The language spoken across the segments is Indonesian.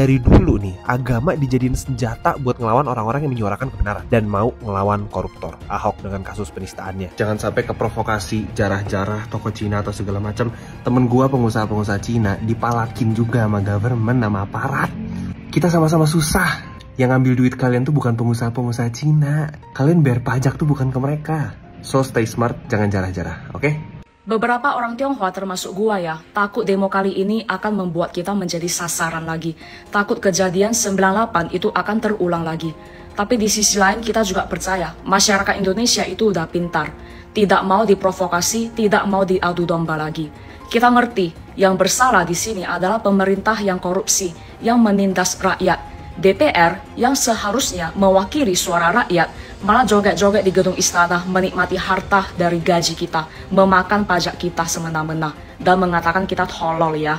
dari dulu nih, agama dijadiin senjata buat ngelawan orang-orang yang menyuarakan kebenaran dan mau ngelawan koruptor. Ahok dengan kasus penistaannya. Jangan sampai keprovokasi jarah-jarah toko Cina atau segala macam. Temen gua pengusaha-pengusaha Cina dipalakin juga sama government, sama aparat. Kita sama-sama susah. Yang ngambil duit kalian tuh bukan pengusaha-pengusaha Cina. Kalian bayar pajak tuh bukan ke mereka. So stay smart, jangan jarah-jarah, oke? Beberapa orang Tionghoa termasuk gua ya, takut demo kali ini akan membuat kita menjadi sasaran lagi. Takut kejadian 98 itu akan terulang lagi. Tapi di sisi lain kita juga percaya, masyarakat Indonesia itu udah pintar. Tidak mau diprovokasi, tidak mau diadu domba lagi. Kita ngerti, yang bersalah di sini adalah pemerintah yang korupsi, yang menindas rakyat. DPR yang seharusnya mewakili suara rakyat malah joget-joget di gedung istana, menikmati harta dari gaji kita, memakan pajak kita semena-mena, dan mengatakan kita tolol ya.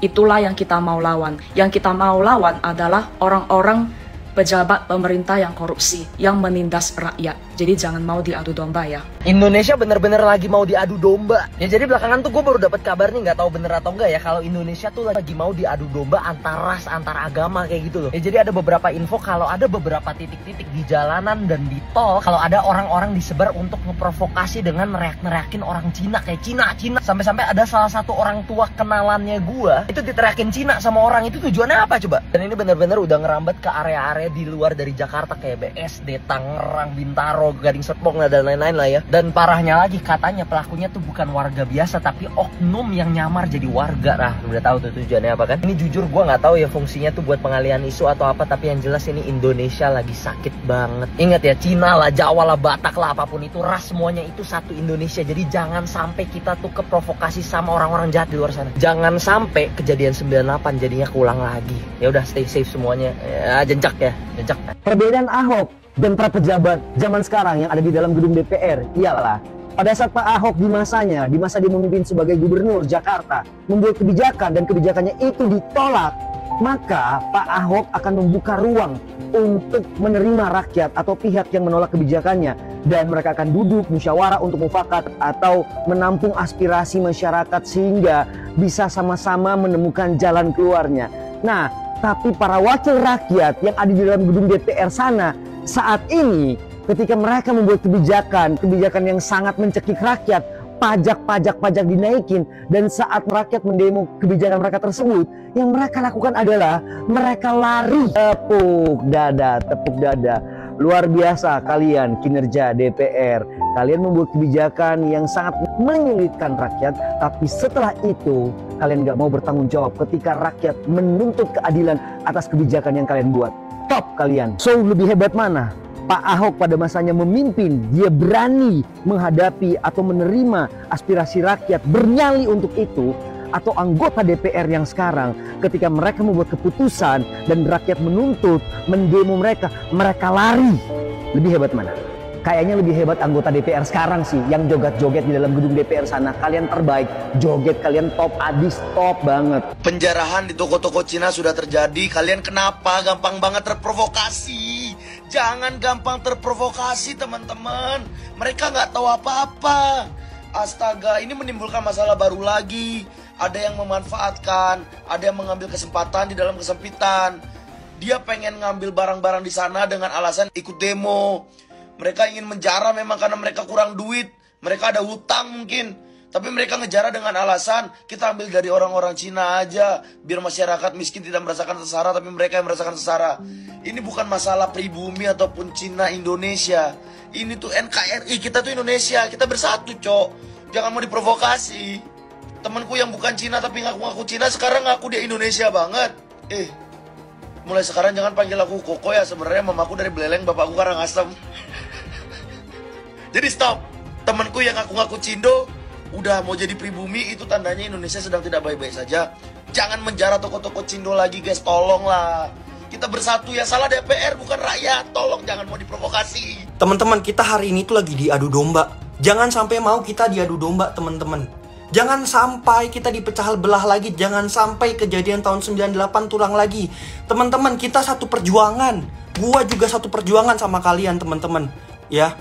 Itulah yang kita mau lawan. Yang kita mau lawan adalah orang-orang pejabat pemerintah yang korupsi, yang menindas rakyat. Jadi jangan mau diadu domba ya. Indonesia bener-bener lagi mau diadu domba. Ya jadi belakangan tuh gue baru dapat kabar nih, nggak tahu bener atau enggak ya, kalau Indonesia tuh lagi mau diadu domba antar ras, antar agama kayak gitu loh. Ya jadi ada beberapa info kalau ada beberapa titik-titik di jalanan dan di tol, kalau ada orang-orang disebar untuk ngeprovokasi dengan neriak-neriakin orang Cina kayak Cina. Sampai-sampai ada salah satu orang tua kenalannya gue itu diteriakin Cina sama orang itu, tujuannya apa coba? Dan ini bener-bener udah ngerambat ke area-area di luar dari Jakarta kayak BSD, Tangerang, Bintaro, Gading Serpong dan lain-lain lah ya. Dan parahnya lagi katanya pelakunya tuh bukan warga biasa tapi oknum yang nyamar jadi warga. Nah, udah tahu tuh tujuannya apa kan? Ini jujur gue nggak tahu ya fungsinya tuh buat pengalihan isu atau apa, tapi yang jelas ini Indonesia lagi sakit banget. Ingat ya, Cina lah, Jawa lah, Batak lah, apapun itu ras, semuanya itu satu Indonesia. Jadi jangan sampai kita tuh keprovokasi sama orang-orang jahat di luar sana. Jangan sampai kejadian 98 jadinya keulang lagi. Ya udah, stay safe semuanya. Ya, jejak ya, jejak. Perbedaan Ahok dan para pejabat zaman sekarang yang ada di dalam gedung DPR ialah pada saat Pak Ahok di masanya, di masa dia memimpin sebagai gubernur Jakarta, membuat kebijakan dan kebijakannya itu ditolak, maka Pak Ahok akan membuka ruang untuk menerima rakyat atau pihak yang menolak kebijakannya, dan mereka akan duduk musyawarah untuk mufakat atau menampung aspirasi masyarakat sehingga bisa sama-sama menemukan jalan keluarnya. Nah, tapi para wakil rakyat yang ada di dalam gedung DPR sana saat ini, ketika mereka membuat kebijakan yang sangat mencekik rakyat, pajak dinaikin, dan saat rakyat mendemo kebijakan mereka tersebut, yang mereka lakukan adalah mereka lari. Tepuk dada. Luar biasa kalian kinerja DPR. Kalian membuat kebijakan yang sangat menyulitkan rakyat, tapi setelah itu kalian gak mau bertanggung jawab ketika rakyat menuntut keadilan atas kebijakan yang kalian buat. Top kalian. So, lebih hebat mana? Pak Ahok pada masanya memimpin, dia berani menghadapi atau menerima aspirasi rakyat, bernyali untuk itu, atau anggota DPR yang sekarang ketika mereka membuat keputusan dan rakyat menuntut, mendemo mereka lari. Lebih hebat mana? Kayaknya lebih hebat anggota DPR sekarang sih yang joget-joget di dalam gedung DPR sana. Kalian terbaik, joget kalian top abis, top banget. Penjarahan di toko-toko Cina sudah terjadi. Kalian kenapa gampang banget terprovokasi? Jangan gampang terprovokasi teman-teman. Mereka nggak tahu apa-apa. Astaga, ini menimbulkan masalah baru lagi. Ada yang memanfaatkan, ada yang mengambil kesempatan di dalam kesempitan. Dia pengen ngambil barang-barang di sana dengan alasan ikut demo. Mereka ingin menjara memang karena mereka kurang duit. Mereka ada hutang mungkin. Tapi mereka ngejarah dengan alasan kita ambil dari orang-orang Cina aja, biar masyarakat miskin tidak merasakan sesara, tapi mereka yang merasakan sesara. Ini bukan masalah pribumi ataupun Cina Indonesia. Ini tuh NKRI, kita tuh Indonesia, kita bersatu cok. Jangan mau diprovokasi. Temanku yang bukan Cina tapi ngaku-ngaku Cina sekarang ngaku dia Indonesia banget. Mulai sekarang jangan panggil aku Koko ya, sebenarnya mamaku dari Beleleng, bapakku Karangasem. Jadi stop. Temanku yang ngaku-ngaku Cindo udah mau jadi pribumi, itu tandanya Indonesia sedang tidak baik-baik saja. Jangan menjara toko-toko Cindo lagi guys, tolonglah. Kita bersatu, yang salah DPR bukan rakyat. Tolong jangan mau diprovokasi. Teman-teman, kita hari ini tuh lagi diadu domba. Jangan sampai mau kita diadu domba teman-teman. Jangan sampai kita dipecah belah lagi. Jangan sampai kejadian tahun 98 tulang lagi. Teman-teman, kita satu perjuangan. Gua juga satu perjuangan sama kalian teman-teman. Ya,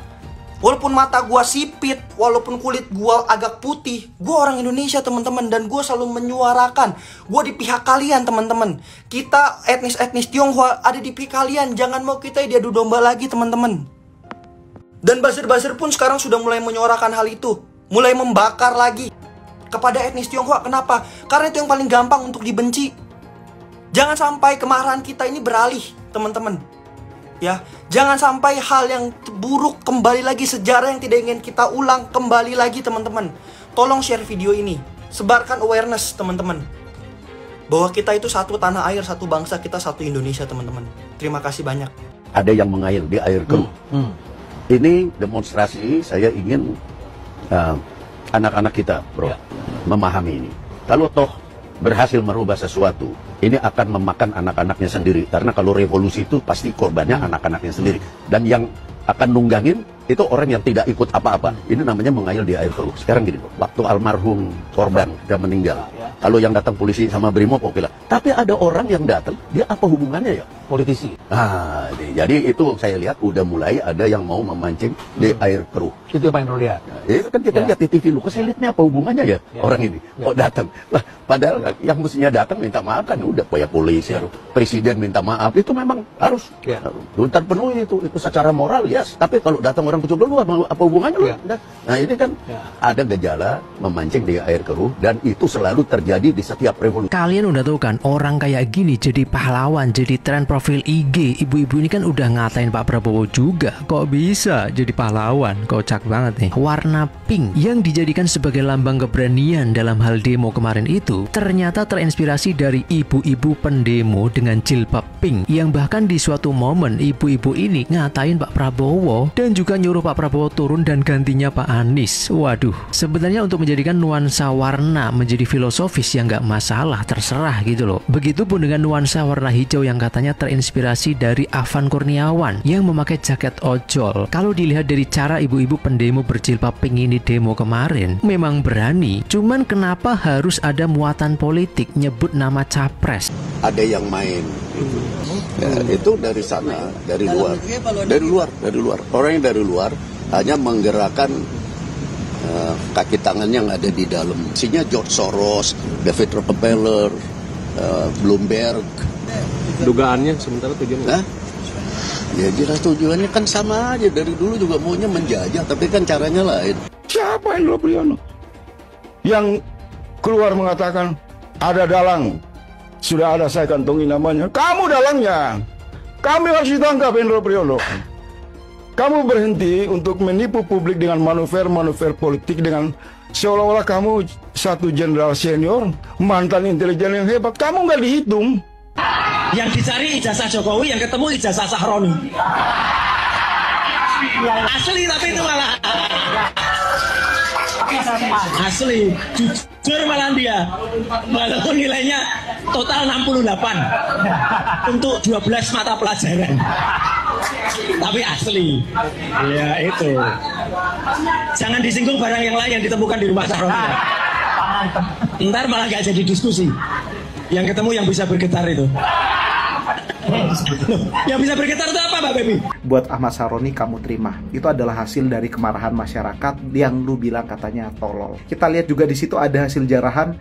Walaupun mata gua sipit, walaupun kulit gua agak putih, gua orang Indonesia teman-teman, dan gua selalu menyuarakan, gua di pihak kalian teman-teman. Kita etnis Tionghoa ada di pihak kalian, jangan mau kita diadu domba lagi teman-teman. Dan buzzer-buzzer pun sekarang sudah mulai menyuarakan hal itu, mulai membakar lagi kepada etnis Tionghoa. Kenapa? Karena itu yang paling gampang untuk dibenci. Jangan sampai kemarahan kita ini beralih teman-teman. Ya, jangan sampai hal yang buruk kembali lagi, sejarah yang tidak ingin kita ulang kembali lagi teman-teman. Tolong share video ini, sebarkan awareness teman-teman, bahwa kita itu satu tanah air, satu bangsa, kita satu Indonesia teman-teman. Terima kasih banyak. Ada yang mengail di air keruh. Ini demonstrasi, saya ingin anak-anak kita bro memahami ini. Kalau toh berhasil merubah sesuatu, ini akan memakan anak-anaknya sendiri. Karena kalau revolusi itu pasti korbannya anak-anaknya sendiri. Dan yang akan nunggangin itu orang yang tidak ikut apa-apa. Ini namanya mengail di air keruh. Sekarang gini, waktu almarhum korban sudah meninggal, kalau yang datang polisi sama Brimob oke lah. Tapi ada orang yang datang, dia apa hubungannya ya? Politisi. Nah, jadi itu saya lihat udah mulai ada yang mau memancing di air keruh. Itu yang paling lo lihat. Itu kan kita lihat di TV lu, kok saya lihatnya apa hubungannya ya orang ini? Kok datang? Lah, padahal yang mestinya datang minta maaf kan udah ya polisi, presiden minta maaf, itu memang harus terpenuhi itu secara moral ya. Tapi kalau datang orang kecil lu apa hubungannya lu? Nah ini kan ada gejala memancing di air keruh, dan itu selalu terjadi di setiap revolusi. Kalian udah tahu kan, orang kayak gini jadi pahlawan, jadi tren profil IG. Ibu-ibu ini kan udah ngatain Pak Prabowo juga. Kok bisa jadi pahlawan? Kocak banget nih. Warna pink yang dijadikan sebagai lambang keberanian dalam hal demo kemarin itu ternyata terinspirasi dari ibu-ibu pendemo dengan jilbab pink, yang bahkan di suatu momen ibu-ibu ini ngatain Pak Prabowo dan juga nyuruh Pak Prabowo turun dan gantinya Pak Anies. Waduh, sebenarnya untuk menjadikan nuansa warna menjadi filosofis ya nggak masalah, terserah gitu loh. Begitupun dengan nuansa warna hijau yang katanya terinspirasi dari Afan Kurniawan yang memakai jaket ojol. Kalau dilihat dari cara ibu-ibu pendemo berjilbab pink ini demo kemarin, memang berani. Cuman kenapa harus ada muatan politik nyebut nama capres? Ada yang main gitu. Itu dari sana, dari luar. Orang yang dari luar hanya menggerakkan kaki tangan yang ada di dalam. Isinya George Soros, David Rockefeller, Bloomberg. Dugaannya sementara tujuannya? Ya jelas tujuannya kan sama aja, dari dulu juga maunya menjajah, tapi kan caranya lain. Siapa Endro Priyono yang keluar mengatakan ada dalang? Sudah ada, saya kantongi namanya. Kamu dalangnya. Kami harus ditangkap Endro Priyono. Kamu berhenti untuk menipu publik dengan manuver-manuver politik, dengan seolah-olah kamu satu jenderal senior, mantan intelijen yang hebat. Kamu nggak dihitung. Yang dicari ijazah Jokowi, yang ketemu ijazah Sahroni. Asli tapi itu malah asli, jujur malah dia, walaupun nilainya total 68 untuk 12 mata pelajaran, tapi asli. Ya itu, jangan disinggung barang yang lain yang ditemukan di rumah Sahroni. Ntar malah gak jadi diskusi. Yang ketemu yang bisa bergetar itu. Yang bisa bergetar itu apa, Mbak Baby? Buat Ahmad Sahroni, kamu terima. Itu adalah hasil dari kemarahan masyarakat yang lu bilang katanya tolol. Kita lihat juga di situ ada hasil jarahan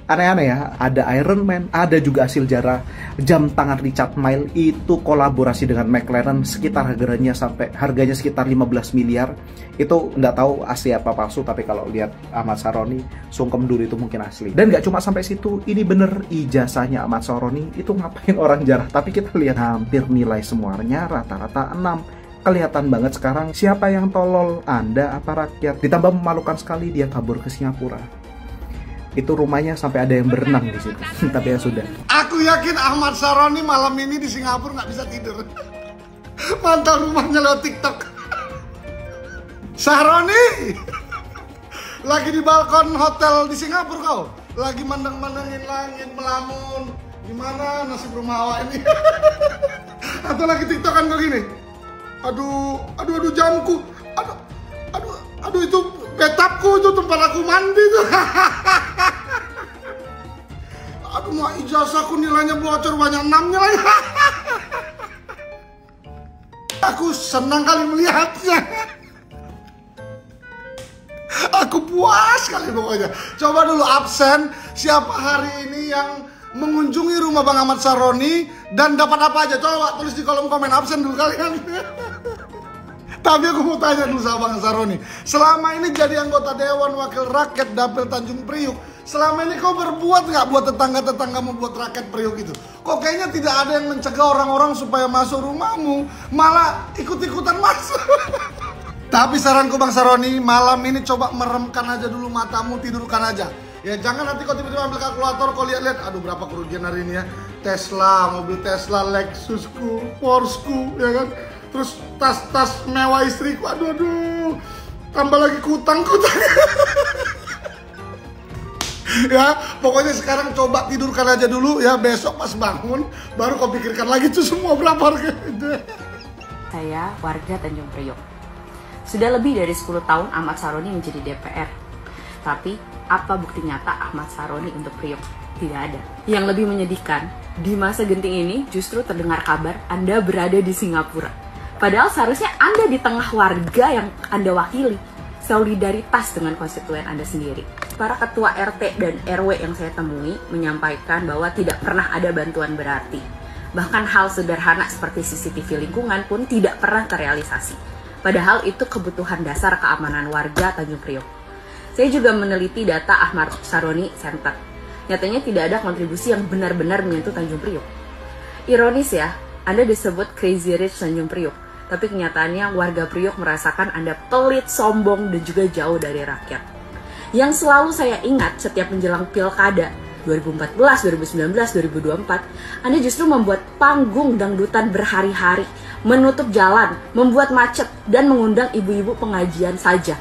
aneh-aneh ya. Ada Iron Man, ada juga hasil jarah jam tangan Richard Mille, itu kolaborasi dengan McLaren, sekitar harganya sekitar 15 miliar. Itu nggak tahu asli apa palsu, tapi kalau lihat Ahmad Sahroni sungkem dulu itu mungkin asli. Dan nggak cuma sampai situ, ini bener ijazahnya Ahmad Sahroni. Itu ngapain orang jarah, tapi kita lihat hampir nilai semuanya rata-rata 6. Kelihatan banget sekarang siapa yang tolol, Anda apa rakyat. Ditambah memalukan sekali, dia kabur ke Singapura. Itu rumahnya sampai ada yang berenang di situ. Tapi ya sudah. Aku yakin Ahmad Sahroni malam ini di Singapura nggak bisa tidur. Mantau rumahnya lewat TikTok. Sahroni lagi di balkon hotel di Singapura kau. Lagi mandang-mandangin langit, melamun. Gimana nasib rumah awak ini? Atau lagi TikTokan kau gini. Aduh jamku. Aduh itu betapku, itu tempat aku mandi tuh. Aduh mau ijazahku nilainya bocor, banyak 6-nya lagi. Aku senang kali melihatnya. puas sekali pokoknya. Coba dulu absen siapa hari ini yang mengunjungi rumah Bang Ahmad Saroni dan dapat apa aja. Coba tulis di kolom komen, absen dulu kalian. Tapi aku mau tanya dulu sama Bang Saroni, selama ini jadi anggota Dewan Wakil Rakyat Dapil Tanjung Priuk, selama ini kau berbuat nggak buat tetangga-tetangga membuat rakyat Priuk itu? Kok kayaknya tidak ada yang mencegah orang-orang supaya masuk rumahmu, malah ikut-ikutan masuk. Tapi saranku Bang Saroni, malam ini coba meremkan aja dulu matamu, tidurkan aja. Ya jangan nanti kau tiba-tiba ambil kalkulator, kau lihat-lihat, aduh berapa kerugian hari ini ya. Tesla, mobil Tesla, Lexusku, Porscheku, ya kan. Terus tas-tas mewah istriku, aduh, tambah lagi kutang-kutang. Ya, pokoknya sekarang coba tidurkan aja dulu ya, besok pas bangun baru kau pikirkan lagi tuh semua berapa harganya. Saya warga Tanjung Priok. Sudah lebih dari 10 tahun Ahmad Saroni menjadi DPR. Tapi apa bukti nyata Ahmad Saroni untuk Priok? Tidak ada. Yang lebih menyedihkan, di masa genting ini justru terdengar kabar Anda berada di Singapura. Padahal seharusnya Anda di tengah warga yang Anda wakili, solidaritas dengan konstituen Anda sendiri. Para ketua RT dan RW yang saya temui menyampaikan bahwa tidak pernah ada bantuan berarti. Bahkan hal sederhana seperti CCTV lingkungan pun tidak pernah terrealisasi. Padahal itu kebutuhan dasar keamanan warga Tanjung Priok. Saya juga meneliti data Ahmad Saroni Center. Nyatanya tidak ada kontribusi yang benar-benar menyentuh Tanjung Priok. Ironis ya, Anda disebut Crazy Rich Tanjung Priok. Tapi kenyataannya warga Priok merasakan Anda pelit, sombong, dan juga jauh dari rakyat. Yang selalu saya ingat setiap menjelang pilkada 2014, 2019, 2024, Anda justru membuat panggung dangdutan berhari-hari, menutup jalan, membuat macet, dan mengundang ibu-ibu pengajian saja.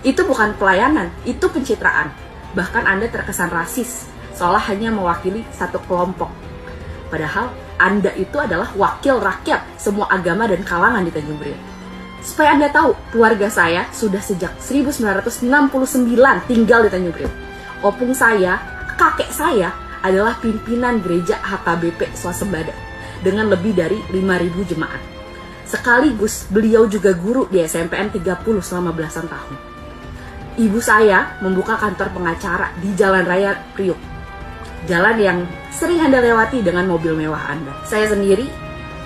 Itu bukan pelayanan, itu pencitraan. Bahkan Anda terkesan rasis, seolah hanya mewakili satu kelompok. Padahal Anda itu adalah wakil rakyat semua agama dan kalangan di Tanjung Priok. Supaya Anda tahu, keluarga saya sudah sejak 1969 tinggal di Tanjung Priok. Opung saya, kakek saya adalah pimpinan gereja HKBP Swasembada dengan lebih dari 5.000 jemaat. Sekaligus beliau juga guru di SMPN 30 selama belasan tahun. Ibu saya membuka kantor pengacara di Jalan Raya Priok. Jalan yang sering Anda lewati dengan mobil mewah Anda. Saya sendiri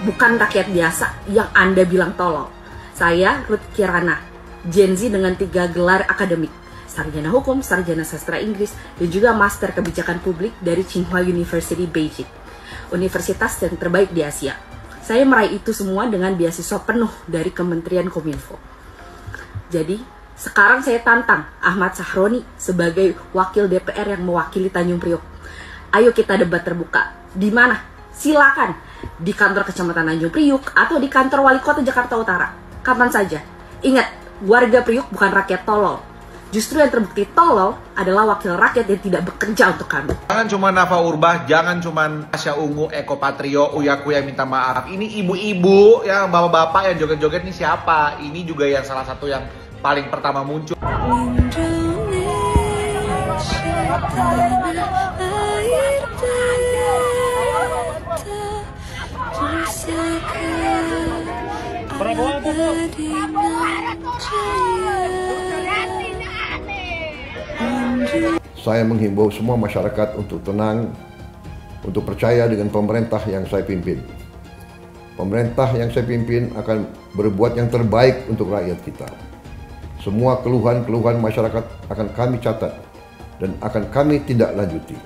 bukan rakyat biasa yang Anda bilang tolol. Saya Ruth Kirana, Gen Z dengan 3 gelar akademik, sarjana hukum, sarjana sastra Inggris, dan juga master kebijakan publik dari Tsinghua University Beijing, universitas yang terbaik di Asia. Saya meraih itu semua dengan beasiswa penuh dari Kementerian Kominfo. Jadi, sekarang saya tantang Ahmad Saroni sebagai wakil DPR yang mewakili Tanjung Priok. Ayo kita debat terbuka. Di mana? Silakan. Di kantor Kecamatan Tanjung Priok atau di kantor Wali Kota Jakarta Utara. Kapan saja. Ingat, warga Priok bukan rakyat tolol. Justru yang terbukti tolol adalah wakil rakyat yang tidak bekerja untuk kami. Jangan cuma Nafa Urbah, jangan cuma Asya Ungu, Eko Patrio, Uya Kuya minta maaf. Ini ibu-ibu, yang bapak-bapak yang joget-joget ini siapa? Ini juga yang salah satu yang paling pertama muncul. Saya menghimbau semua masyarakat untuk tenang, untuk percaya dengan pemerintah yang saya pimpin. Pemerintah yang saya pimpin akan berbuat yang terbaik untuk rakyat kita. Semua keluhan-keluhan masyarakat akan kami catat dan akan kami tindak lanjuti.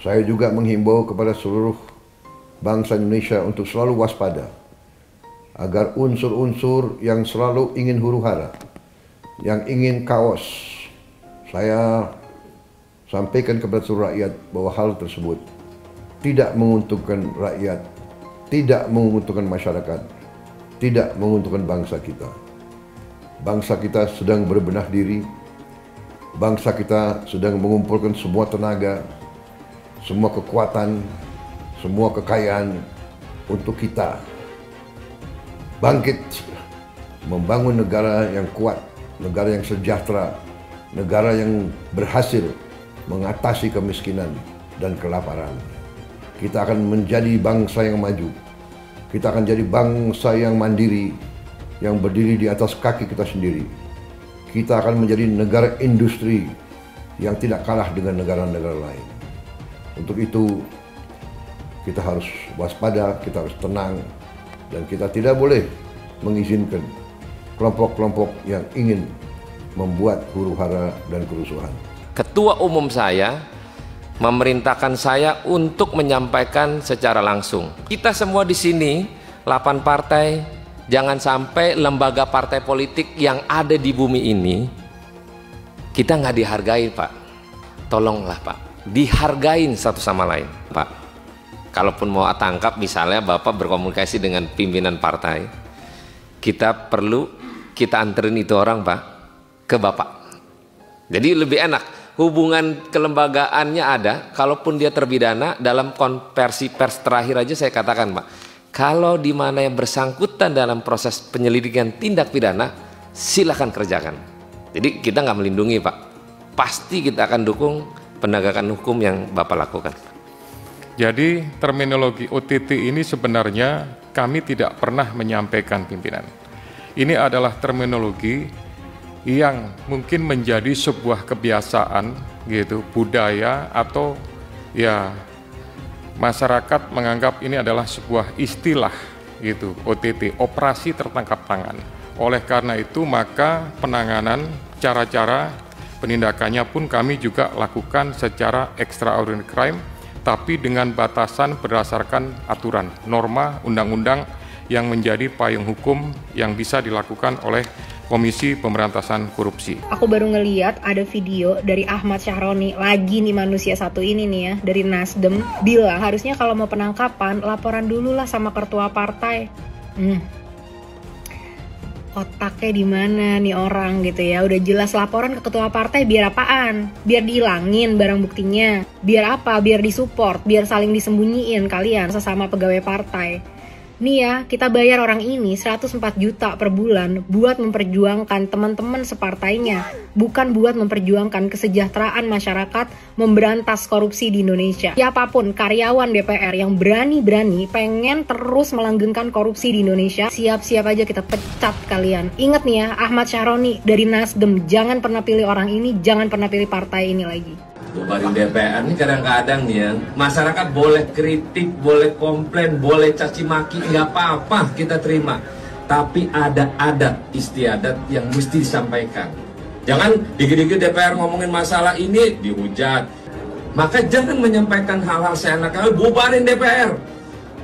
Saya juga menghimbau kepada seluruh bangsa Indonesia untuk selalu waspada agar unsur-unsur yang selalu ingin huru-hara, yang ingin kaos, saya sampaikan kepada seluruh rakyat bahwa hal tersebut tidak menguntungkan rakyat, tidak menguntungkan masyarakat, tidak menguntungkan bangsa kita. Bangsa kita sedang berbenah diri, bangsa kita sedang mengumpulkan semua tenaga, semua kekuatan, semua kekayaan untuk kita bangkit, membangun negara yang kuat, negara yang sejahtera, negara yang berhasil mengatasi kemiskinan dan kelaparan. Kita akan menjadi bangsa yang maju. Kita akan jadi bangsa yang mandiri, yang berdiri di atas kaki kita sendiri. kita akan menjadi negara industri yang tidak kalah dengan negara-negara lain. Untuk itu, kita harus waspada, kita harus tenang, dan kita tidak boleh mengizinkan kelompok-kelompok yang ingin membuat huru-hara dan kerusuhan. Ketua umum saya memerintahkan saya untuk menyampaikan secara langsung. Kita semua di sini, 8 partai, jangan sampai lembaga partai politik yang ada di bumi ini, kita nggak dihargai, Pak. Tolonglah, Pak, dihargain satu sama lain, Pak. Kalaupun mau tangkap, misalnya Bapak berkomunikasi dengan pimpinan partai, kita anterin itu orang, Pak, ke Bapak. Jadi lebih enak, hubungan kelembagaannya ada. Kalaupun dia terpidana, dalam konversi pers terakhir aja saya katakan, Pak, kalau di mana yang bersangkutan dalam proses penyelidikan tindak pidana, silakan kerjakan. Jadi kita nggak melindungi, Pak. Pasti kita akan dukung penegakan hukum yang Bapak lakukan. Jadi terminologi OTT ini sebenarnya kami tidak pernah menyampaikan pimpinan. Ini adalah terminologi yang mungkin menjadi sebuah kebiasaan gitu, budaya, atau ya masyarakat menganggap ini adalah sebuah istilah gitu, OTT, operasi tertangkap tangan. Oleh karena itu maka penanganan, cara-cara penindakannya pun kami juga lakukan secara extraordinary crime, tapi dengan batasan berdasarkan aturan, norma, undang-undang yang menjadi payung hukum yang bisa dilakukan oleh Komisi Pemberantasan Korupsi. Aku baru ngeliat ada video dari Ahmad Syahroni, lagi nih manusia satu ini nih ya, dari Nasdem, bilang harusnya kalau mau penangkapan, laporan dulu lah sama ketua partai. Otaknya di mana nih orang gitu ya, udah jelas laporan ke ketua partai biar apaan? Biar dihilangin barang buktinya, biar apa? Biar disupport, biar saling disembunyiin kalian sesama pegawai partai. Nih ya, kita bayar orang ini 104 juta per bulan buat memperjuangkan teman-teman separtainya, bukan buat memperjuangkan kesejahteraan masyarakat, memberantas korupsi di Indonesia. Siapapun karyawan DPR yang berani-berani pengen terus melanggengkan korupsi di Indonesia, siap-siap aja kita pecat kalian. Ingat nih ya, Ahmad Syahroni dari Nasdem, jangan pernah pilih orang ini, jangan pernah pilih partai ini lagi. Bubarin DPR ini kadang-kadang nih ya, masyarakat boleh kritik, boleh komplain, boleh caci maki, nggak apa-apa kita terima. Tapi ada adat istiadat yang mesti disampaikan. Jangan dikit-dikit DPR ngomongin masalah ini dihujat. Maka jangan menyampaikan hal-hal seenaknya, bubarin DPR.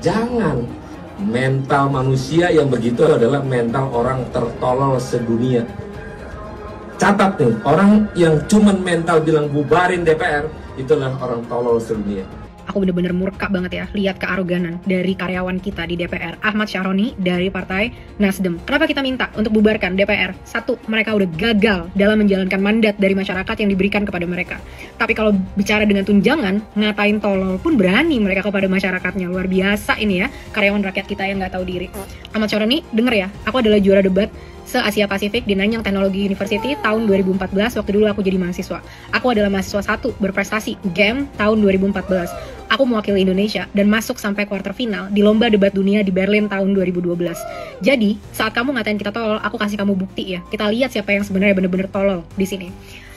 Jangan. Mental manusia yang begitu adalah mental orang tertolol sedunia. Catat nih, orang yang cuman mental bilang bubarin DPR, itulah orang tolol sedunia. Aku bener-bener murka banget ya lihat kearoganan dari karyawan kita di DPR, Ahmad Syahroni dari Partai Nasdem. Kenapa kita minta untuk bubarkan DPR? Satu, mereka udah gagal dalam menjalankan mandat dari masyarakat yang diberikan kepada mereka. Tapi kalau bicara dengan tunjangan, ngatain tolol pun berani mereka kepada masyarakatnya. Luar biasa ini ya, karyawan rakyat kita yang nggak tahu diri. Ahmad Syahroni, denger ya, aku adalah juara debat se-Asia Pasifik di Nanyang Technology University tahun 2014, waktu dulu aku jadi mahasiswa. Aku adalah mahasiswa 1 berprestasi GEM tahun 2014. Aku mewakili Indonesia dan masuk sampai quarter final di lomba debat dunia di Berlin tahun 2012. Jadi, saat kamu ngatain kita tolol, aku kasih kamu bukti ya. Kita lihat siapa yang sebenarnya bener-bener tolol di sini.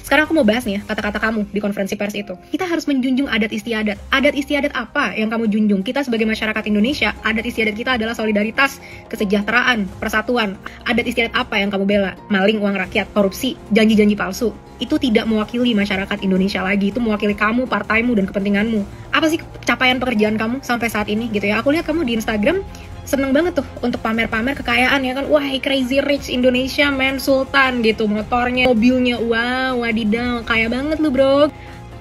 Sekarang aku mau bahas nih ya, kata-kata kamu di konferensi pers itu. Kita harus menjunjung adat istiadat. Adat istiadat apa yang kamu junjung? Kita sebagai masyarakat Indonesia, adat istiadat kita adalah solidaritas, kesejahteraan, persatuan. Adat istiadat apa yang kamu bela? Maling uang rakyat, korupsi, janji-janji palsu. Itu tidak mewakili masyarakat Indonesia lagi. Itu mewakili kamu, partaimu, dan kepentinganmu. Apa sih capaian pekerjaan kamu sampai saat ini gitu ya? Aku lihat kamu di Instagram seneng banget tuh untuk pamer-pamer kekayaan ya kan. Wah, crazy rich Indonesia man, sultan gitu, motornya, mobilnya, wow, wadidaw, kaya banget lu bro.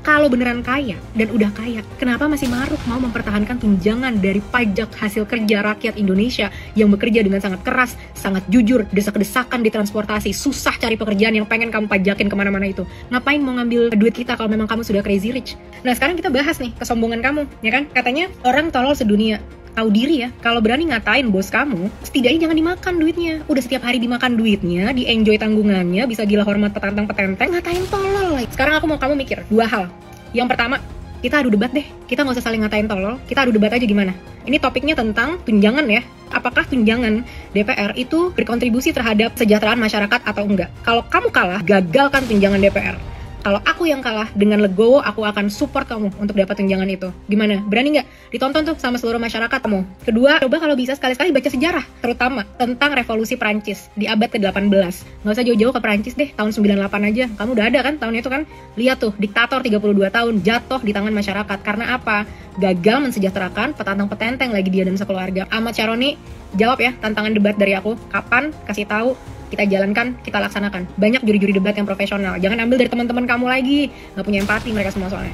Kalau beneran kaya dan udah kaya, kenapa masih maruk mau mempertahankan tunjangan dari pajak hasil kerja rakyat Indonesia yang bekerja dengan sangat keras, sangat jujur, desak-desakan di transportasi, susah cari pekerjaan yang pengen kamu pajakin kemana-mana itu. Ngapain mau ngambil duit kita kalau memang kamu sudah crazy rich? Nah sekarang kita bahas nih kesombongan kamu, ya kan? Katanya orang tolol sedunia. Tahu diri ya, kalau berani ngatain bos kamu, setidaknya jangan dimakan duitnya. Udah setiap hari dimakan duitnya, di-enjoy tanggungannya, bisa gila hormat petantang-petenteng, ngatain tolol. Sekarang aku mau kamu mikir, 2 hal. Yang pertama, kita adu debat deh. Kita nggak usah saling ngatain tolol, kita adu debat aja gimana. Ini topiknya tentang tunjangan ya. Apakah tunjangan DPR itu berkontribusi terhadap kesejahteraan masyarakat atau enggak? Kalau kamu kalah, gagalkan tunjangan DPR. Kalau aku yang kalah, dengan legowo aku akan support kamu untuk dapat tunjangan itu. Gimana? Berani nggak? Ditonton tuh sama seluruh masyarakat kamu. Kedua, coba kalau bisa sekali-sekali baca sejarah, terutama tentang revolusi Prancis di abad ke-18. Nggak usah jauh-jauh ke Prancis deh, tahun 98 aja. Kamu udah ada kan tahun itu kan? Lihat tuh, diktator 32 tahun jatuh di tangan masyarakat. Karena apa? Gagal mensejahterakan petantang-petenteng lagi dia dan sekeluarga. Ahmad Syaroni, jawab ya tantangan debat dari aku. Kapan? Kasih tahu. Kita jalankan, kita laksanakan. Banyak juri-juri debat yang profesional. Jangan ambil dari teman-teman kamu lagi. Nggak punya empati mereka semua soalnya.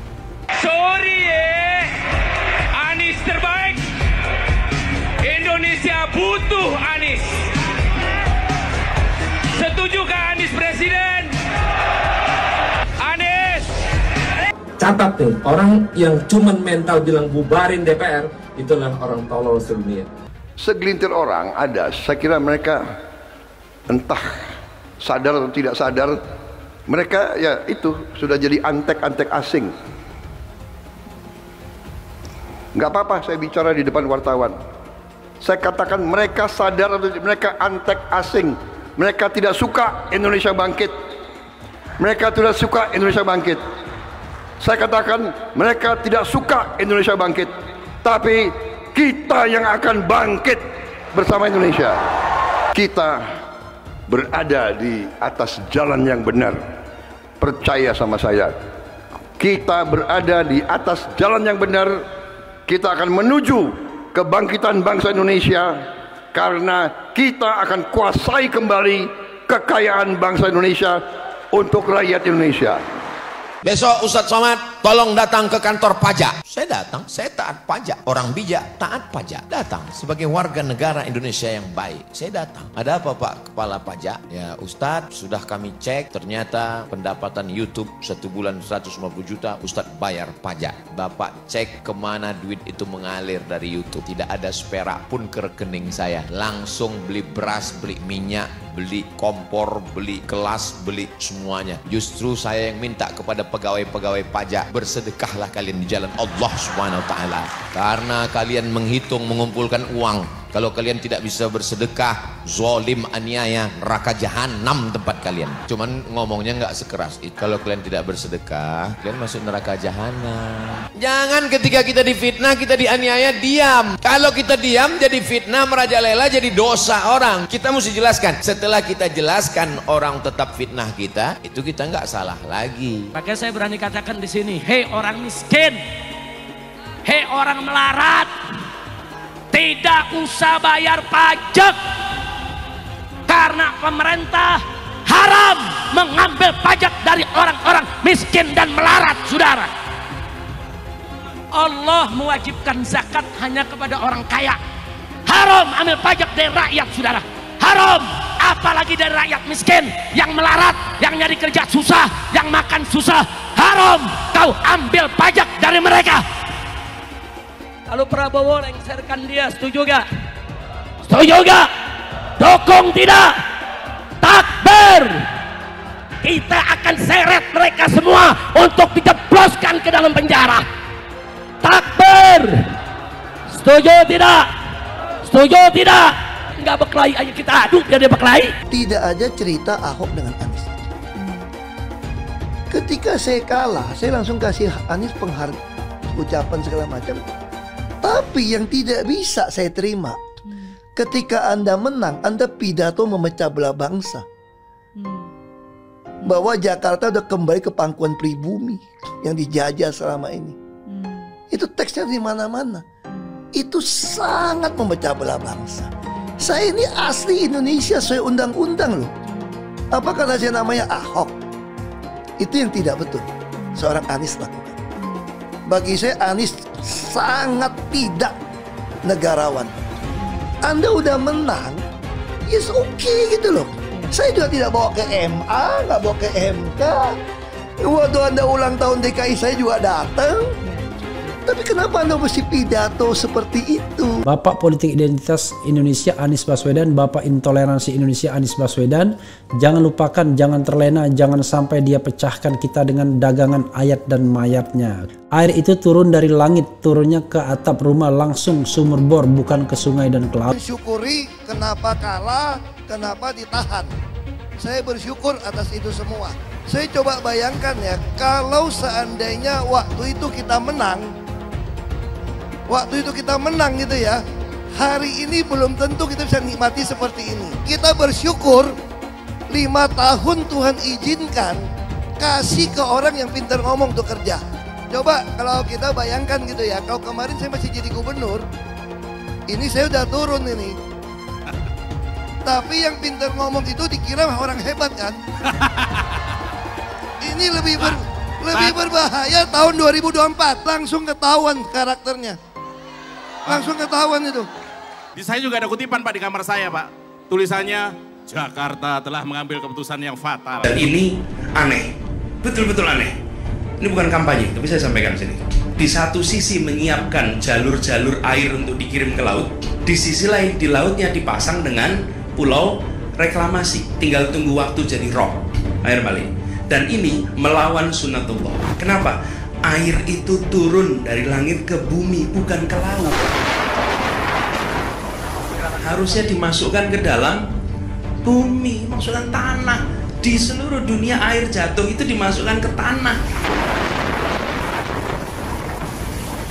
Sorry Anies terbaik. Indonesia butuh Anies. Setujukah Anies presiden? Anies. Catat nih, orang yang cuman mental bilang bubarin DPR, itulah orang tolol sedunia. Segelintir orang ada, saya kira mereka entah sadar atau tidak sadar, mereka ya itu sudah jadi antek-antek asing. Nggak apa-apa saya bicara di depan wartawan. Saya katakan mereka sadar atau mereka antek asing. Mereka tidak suka Indonesia bangkit. Mereka tidak suka Indonesia bangkit. Saya katakan mereka tidak suka Indonesia bangkit. Tapi kita yang akan bangkit bersama Indonesia. Kita berada di atas jalan yang benar. Percaya sama saya. Kita berada di atas jalan yang benar. Kita akan menuju kebangkitan bangsa Indonesia karena kita akan kuasai kembali kekayaan bangsa Indonesia untuk rakyat Indonesia. Besok Ustadz Somad tolong datang ke kantor pajak. Saya datang, saya taat pajak. Orang bijak taat pajak. Datang sebagai warga negara Indonesia yang baik. Saya datang. Ada apa Pak Kepala Pajak? Ya Ustadz, sudah kami cek ternyata pendapatan YouTube 1 bulan 150 juta Ustadz bayar pajak. Bapak cek kemana duit itu mengalir dari YouTube. Tidak ada seperak pun ke rekening saya. Langsung beli beras, beli minyak, beli kompor, beli kelas, beli semuanya. Justru saya yang minta kepada pegawai-pegawai pajak, bersedekahlah kalian di jalan Allah Subhanahu wa taala. Karena kalian menghitung mengumpulkan uang. Kalau kalian tidak bisa bersedekah, zalim, aniaya, neraka jahanam tempat kalian. Cuman ngomongnya nggak sekeras itu. Kalau kalian tidak bersedekah, kalian masuk neraka jahanam. Jangan ketika kita difitnah, kita dianiaya, diam. Kalau kita diam jadi fitnah, merajalela, jadi dosa orang. Kita mesti jelaskan. Setelah kita jelaskan orang tetap fitnah kita, itu kita nggak salah lagi. Makanya saya berani katakan di sini, hei orang miskin, hei orang melarat, tidak usah bayar pajak karena pemerintah haram mengambil pajak dari orang-orang miskin dan melarat, saudara. Allah mewajibkan zakat hanya kepada orang kaya. Haram ambil pajak dari rakyat, saudara. Haram, apalagi dari rakyat miskin yang melarat, yang nyari kerja susah, yang makan susah. Haram kau ambil pajak dari mereka. Lalu Prabowo lengserkan dia, setuju gak? Setuju gak? Dukung tidak? Takbir! Kita akan seret mereka semua untuk dijebloskan ke dalam penjara. Takbir! Setuju tidak? Setuju tidak? Enggak berkelahi aja kita adu, dia berkelahi. Tidak ada cerita Ahok dengan Anies. Ketika saya kalah, saya langsung kasih Anies ucapan segala macam. Tapi yang tidak bisa saya terima, ketika Anda menang, Anda pidato memecah belah bangsa. Bahwa Jakarta udah kembali ke pangkuan pribumi yang dijajah selama ini. Itu teksnya di mana-mana. Itu sangat memecah belah bangsa. Saya ini asli Indonesia sesuai undang-undang loh. Apa karena saya namanya Ahok? Itu yang tidak betul seorang Anies lakukan. Bagi saya Anies sangat tidak negarawan. Anda udah menang, yes okay gitu loh. Saya juga tidak bawa ke MA, nggak bawa ke MK. Waktu Anda ulang tahun DKI saya juga datang. Tapi kenapa Anda mesti pidato seperti itu? Bapak Politik Identitas Indonesia Anies Baswedan, Bapak Intoleransi Indonesia Anies Baswedan, jangan lupakan, jangan terlena, jangan sampai dia pecahkan kita dengan dagangan ayat dan mayatnya. Air itu turun dari langit, turunnya ke atap rumah langsung sumur bor, bukan ke sungai dan ke laut. Syukuri kenapa kalah, kenapa ditahan. Saya bersyukur atas itu semua. Saya coba bayangkan ya, kalau seandainya waktu itu kita menang, gitu ya, hari ini belum tentu kita bisa nikmati seperti ini. Kita bersyukur 5 tahun Tuhan izinkan kasih ke orang yang pintar ngomong untuk kerja. Coba kalau kita bayangkan gitu ya, kalau kemarin saya masih jadi gubernur, ini saya udah turun ini. Tapi yang pintar ngomong itu dikira orang hebat kan? Ini lebih berbahaya tahun 2024, langsung ketahuan karakternya. Langsung ketahuan itu. Di saya juga ada kutipan Pak di kamar saya Pak. Tulisannya, Jakarta telah mengambil keputusan yang fatal. Dan ini aneh, betul-betul aneh. Ini bukan kampanye, tapi saya sampaikan sini. Di satu sisi menyiapkan jalur-jalur air untuk dikirim ke laut, di sisi lain di lautnya dipasang dengan pulau reklamasi. Tinggal tunggu waktu jadi rob, air balik. Dan ini melawan sunatullah. Kenapa? Air itu turun dari langit ke bumi, bukan ke laut. Harusnya dimasukkan ke dalam bumi, masukkan tanah. Di seluruh dunia air jatuh itu dimasukkan ke tanah.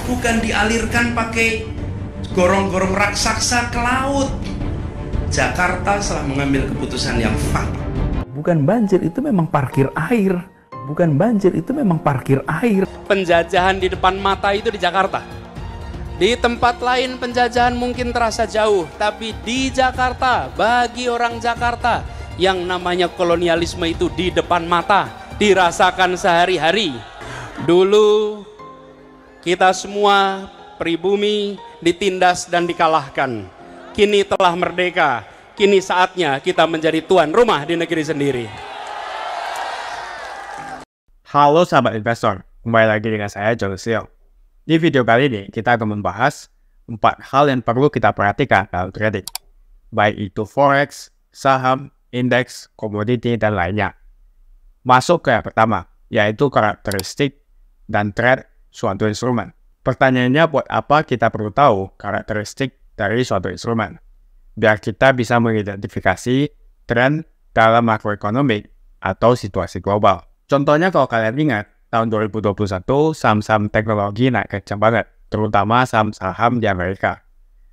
Bukan dialirkan pakai gorong-gorong raksasa ke laut. Jakarta telah mengambil keputusan yang fatal. Bukan banjir, itu memang parkir air. Bukan banjir, itu memang parkir air. Penjajahan di depan mata itu di Jakarta. Di tempat lain penjajahan mungkin terasa jauh, tapi di Jakarta, bagi orang Jakarta, yang namanya kolonialisme itu di depan mata, dirasakan sehari-hari. Dulu kita semua pribumi ditindas dan dikalahkan. Kini telah merdeka, kini saatnya kita menjadi tuan rumah di negeri sendiri. Halo sahabat investor, kembali lagi dengan saya John Seal. Di video kali ini kita akan membahas 4 hal yang perlu kita perhatikan dalam trading, baik itu forex, saham, indeks, komoditi, dan lainnya. Masuk ke yang pertama, yaitu karakteristik dan trend suatu instrumen. Pertanyaannya, buat apa kita perlu tahu karakteristik dari suatu instrumen? Biar kita bisa mengidentifikasi tren dalam makroekonomi atau situasi global. Contohnya kalau kalian ingat, tahun 2021 saham-saham teknologi naik kencang banget, terutama saham-saham di Amerika.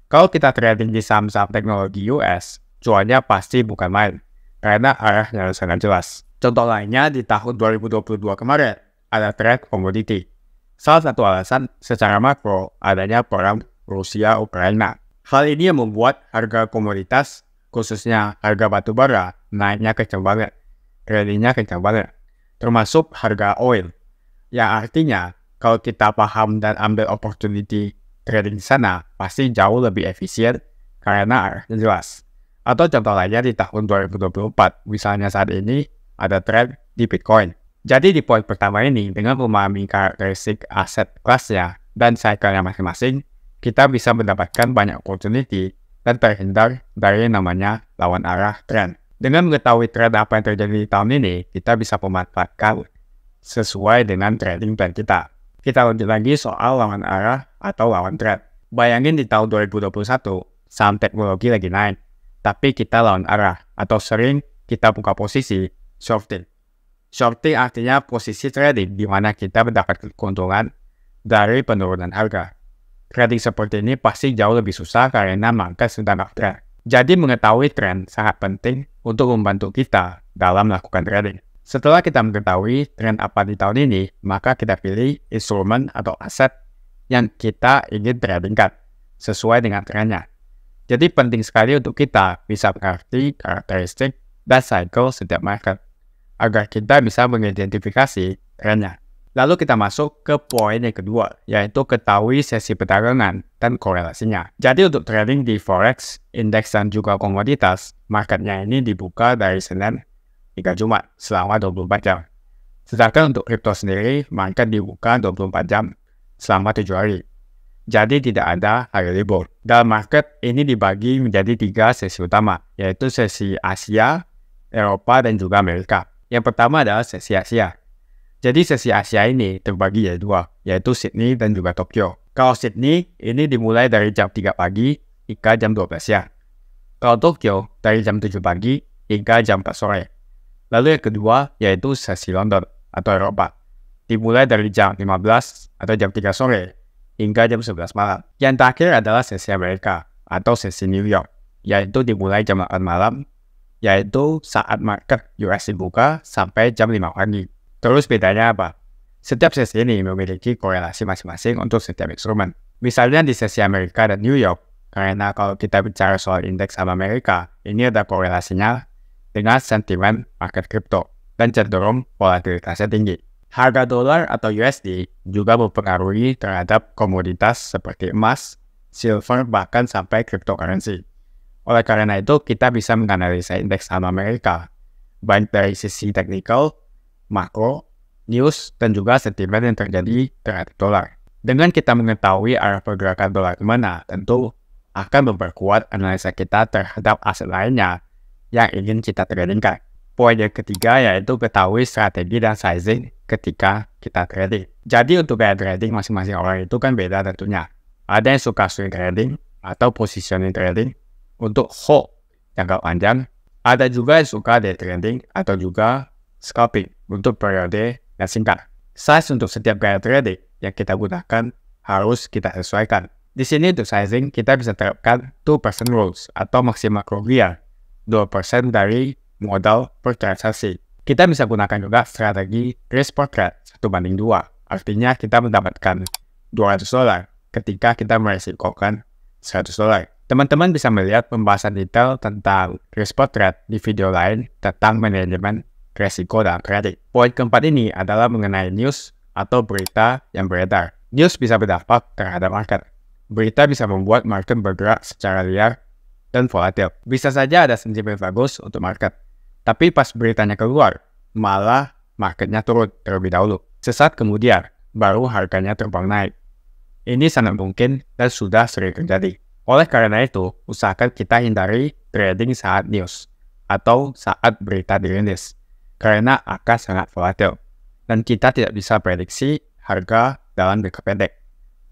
Kalau kita trading di saham-saham teknologi US, cuannya pasti bukan main, karena arahnya sangat jelas. Contoh lainnya di tahun 2022 kemarin, ada tren komoditi. Salah satu alasan secara makro adanya perang Rusia-Ukraina. Hal ini yang membuat harga komoditas, khususnya harga batu bara, naiknya kencang banget. Rally-nya kencang banget. Termasuk harga oil. Yang artinya, kalau kita paham dan ambil opportunity trading di sana, pasti jauh lebih efisien karena arahnya jelas. Atau contoh lainnya di tahun 2024, misalnya saat ini ada trend di Bitcoin. Jadi di poin pertama ini, dengan memahami karakteristik aset kelasnya dan cycle-nya masing-masing, kita bisa mendapatkan banyak opportunity dan terhindar dari namanya lawan arah trend. Dengan mengetahui trend apa yang terjadi di tahun ini, kita bisa memanfaatkan sesuai dengan trading plan kita. Kita lanjut lagi soal lawan arah atau lawan trend. Bayangin di tahun 2021, saham teknologi lagi naik, tapi kita lawan arah atau sering kita buka posisi shorting. Shorting artinya posisi trading di mana kita mendapatkan keuntungan dari penurunan harga. Trading seperti ini pasti jauh lebih susah karena market sedang uptrend. Jadi mengetahui tren sangat penting untuk membantu kita dalam melakukan trading. Setelah kita mengetahui tren apa di tahun ini, maka kita pilih instrumen atau aset yang kita ingin tradingkan sesuai dengan trennya. Jadi penting sekali untuk kita bisa mengerti karakteristik dan cycle setiap market, agar kita bisa mengidentifikasi trennya. Lalu kita masuk ke poin yang kedua, yaitu ketahui sesi perdagangan dan korelasinya. Jadi untuk trading di forex, indeks dan juga komoditas, marketnya ini dibuka dari Senin hingga Jumat selama 24 jam. Sedangkan untuk kripto sendiri, market dibuka 24 jam selama 7 hari. Jadi tidak ada hari libur. Dalam market ini dibagi menjadi 3 sesi utama, yaitu sesi Asia, Eropa, dan juga Amerika. Yang pertama adalah sesi Asia. Jadi sesi Asia ini terbagi jadi 2, yaitu Sydney dan juga Tokyo. Kalau Sydney ini dimulai dari jam 3 pagi hingga jam 12 siang. Kalau Tokyo dari jam 7 pagi hingga jam 4 sore. Lalu yang kedua yaitu sesi London atau Eropa. Dimulai dari jam 15 atau jam 3 sore hingga jam 11 malam. Yang terakhir adalah sesi Amerika atau sesi New York, yaitu dimulai jam 8 malam, yaitu saat market US dibuka sampai jam 5 pagi. Terus bedanya apa? Setiap sesi ini memiliki korelasi masing-masing untuk setiap instrumen. Misalnya di sesi Amerika dan New York, karena kalau kita bicara soal indeks saham Amerika, ini ada korelasinya dengan sentimen market kripto dan cenderung volatilitasnya tinggi. Harga dolar atau USD juga mempengaruhi terhadap komoditas seperti emas, silver, bahkan sampai cryptocurrency. Oleh karena itu, kita bisa menganalisa indeks saham Amerika, baik dari sisi teknikal, makro, news, dan juga sentimen yang terjadi terhadap dolar. Dengan kita mengetahui arah pergerakan dolar kemana, tentu akan memperkuat analisa kita terhadap aset lainnya yang ingin kita tradingkan. Poin yang ketiga yaitu ketahui strategi dan sizing ketika kita trading. Jadi untuk gaya trading masing-masing orang itu kan beda tentunya. Ada yang suka swing trading atau positioning trading untuk hold jangka panjang. Ada juga yang suka day trading atau juga scalping untuk periode yang singkat. Size untuk setiap gaya trading yang kita gunakan harus kita sesuaikan. Di sini untuk sizing kita bisa terapkan 2% rules atau maksimal kerugian 2% dari modal per transaksi. Kita bisa gunakan juga strategi risk per trade 1:2. Artinya kita mendapatkan $200 ketika kita meresikokan $100. Teman-teman bisa melihat pembahasan detail tentang risk per trade di video lain tentang manajemen resiko dalam trading. Poin keempat ini adalah mengenai news atau berita yang beredar. News bisa berdampak terhadap market. Berita bisa membuat market bergerak secara liar dan volatil. Bisa saja ada sentimen bagus untuk market, tapi pas beritanya keluar, malah marketnya turun terlebih dahulu. Sesaat kemudian, baru harganya terbang naik. Ini sangat mungkin dan sudah sering terjadi. Oleh karena itu, usahakan kita hindari trading saat news atau saat berita dirilis, karena akan sangat volatil. Dan kita tidak bisa prediksi harga dalam jangka pendek,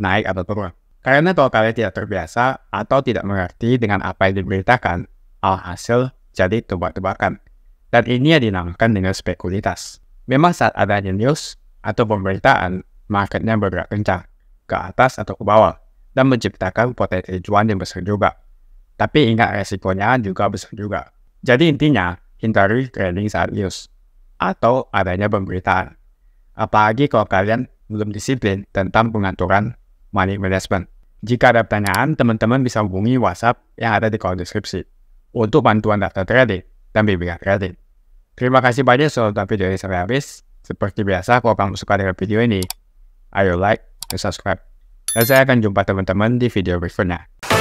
naik atau turun. Karena kalau kalian tidak terbiasa atau tidak mengerti dengan apa yang diberitakan, alhasil jadi tebak-tebakan. Dan ini yang dinamakan dengan spekulitas. Memang saat adanya news atau pemberitaan, marketnya bergerak kencang, ke atas atau ke bawah, dan menciptakan potensi cuan yang besar juga. Tapi ingat resikonya juga besar juga. Jadi intinya, hindari trading saat news atau adanya pemberitaan. Apalagi kalau kalian belum disiplin tentang pengaturan money management. Jika ada pertanyaan, teman-teman bisa hubungi WhatsApp yang ada di kolom deskripsi untuk bantuan daftar trading dan bimbingan trading. Terima kasih banyak sudah nonton video ini sampai habis. Seperti biasa, kalau kamu suka dengan video ini, ayo like dan subscribe. Dan saya akan jumpa teman-teman di video berikutnya.